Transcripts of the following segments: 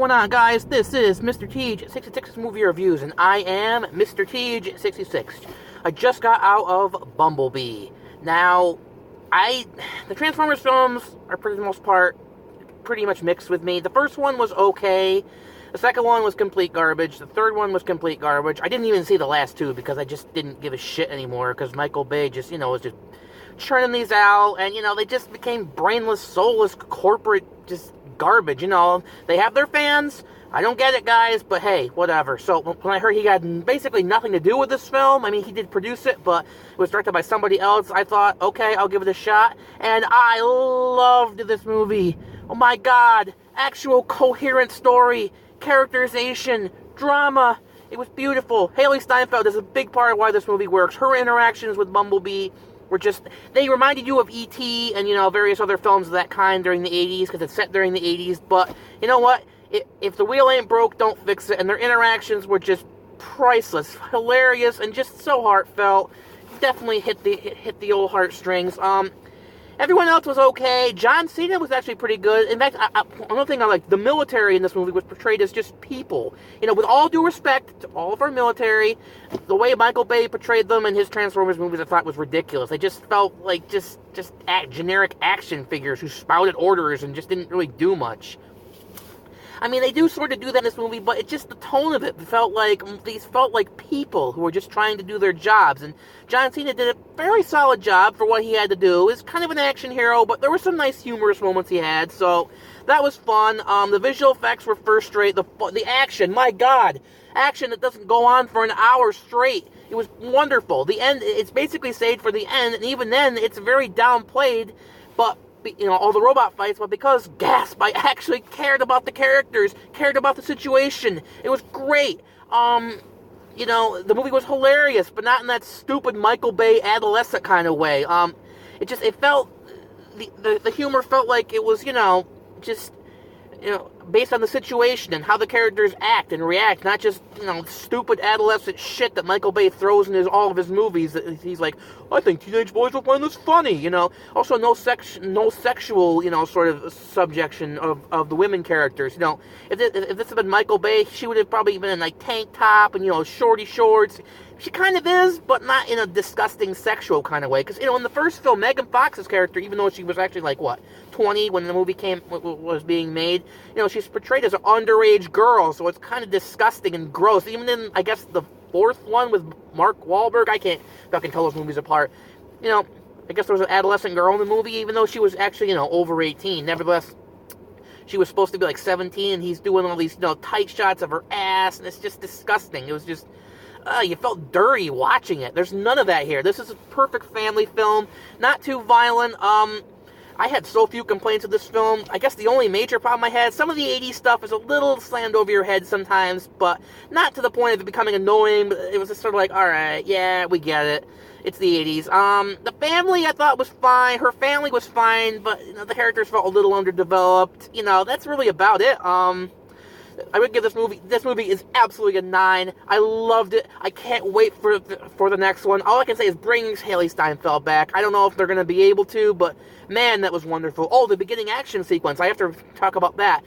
What's going on, guys? This is Mr. Tej66's Movie Reviews, and I am Mr. Tej66. I just got out of Bumblebee. Now, the Transformers films are, for the most part, pretty much mixed with me. The first one was okay. The second one was complete garbage. The third one was complete garbage. I didn't even see the last two because I just didn't give a shit anymore because Michael Bay just, was just churning these out, and, they just became brainless, soulless, corporate, just garbage. They have their fans. I don't get it, guys, but hey, whatever. So when I heard he had basically nothing to do with this film, I mean, he did produce it, but it was directed by somebody else, I thought, okay, I'll give it a shot, and I loved this movie. Oh my god, actual coherent story, characterization, drama. It was beautiful. Haley Steinfeld is a big part of why this movie works. Her interactions with Bumblebee were just, they reminded you of E.T. and, various other films of that kind during the 80s, because it's set during the 80s, but, you know what? If the wheel ain't broke, don't fix it, and their interactions were just priceless, hilarious, and just so heartfelt. Definitely hit the old heartstrings. Everyone else was okay. John Cena was actually pretty good. In fact, another thing I like, the military in this movie was portrayed as just people. With all due respect to all of our military, the way Michael Bay portrayed them in his Transformers movies I thought was ridiculous. They just felt like just generic action figures who spouted orders and just didn't really do much. I mean, they do sort of do that in this movie, but the tone of it felt like, these felt like people who were just trying to do their jobs, and John Cena did a very solid job for what he had to do. He was kind of an action hero, but there were some nice humorous moments he had, so that was fun. The visual effects were first rate. The action, my god, action that doesn't go on for an hour straight. It was wonderful. The end, it's basically saved for the end, and even then, it's very downplayed, but all the robot fights, but because, gasp, I actually cared about the characters, cared about the situation. It was great. The movie was hilarious, but not in that stupid Michael Bay adolescent kind of way. It felt, the humor felt like it was, based on the situation and how the characters act and react, not just, stupid adolescent shit that Michael Bay throws in all of his movies. He's like, I think teenage boys will find this funny, Also, no sexual, sort of subjection of the women characters, If this had been Michael Bay, she would have probably been in, tank top and, shorty shorts. She kind of is, but not in a disgusting sexual kind of way. Because, in the first film, Megan Fox's character, even though she was actually, 20 when the movie was being made, she's portrayed as an underage girl, so it's kind of disgusting and gross. Even in, I guess, the fourth one with Mark Wahlberg, I can't fucking tell those movies apart. I guess there was an adolescent girl in the movie, even though she was actually, over 18. Nevertheless, she was supposed to be 17, and he's doing all these, tight shots of her ass, and it's just disgusting. It was just, you felt dirty watching it. There's none of that here. This is a perfect family film, not too violent. I had so few complaints of this film. I guess the only major problem I had, some of the 80s stuff is a little slammed over your head sometimes, but not to the point of it becoming annoying. It was just sort of like, alright, yeah, we get it. It's the 80s. The family I thought was fine. Her family was fine, but the characters felt a little underdeveloped. That's really about it. I would give this movie is absolutely a 9. I loved it. I can't wait for the next one. All I can say is bring Haley Steinfeld back. I don't know if they're going to be able to, but man, that was wonderful. Oh, the beginning action sequence. I have to talk about that.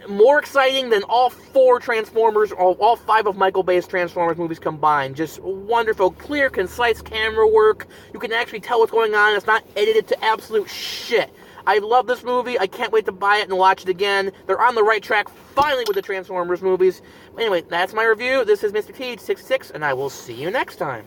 More exciting than all 4 Transformers, all 5 of Michael Bay's Transformers movies combined. Just wonderful, clear, concise camera work. You can actually tell what's going on. It's not edited to absolute shit. I love this movie. I can't wait to buy it and watch it again. They're on the right track, finally, with the Transformers movies. Anyway, that's my review. This is Mr. Tej66, and I will see you next time.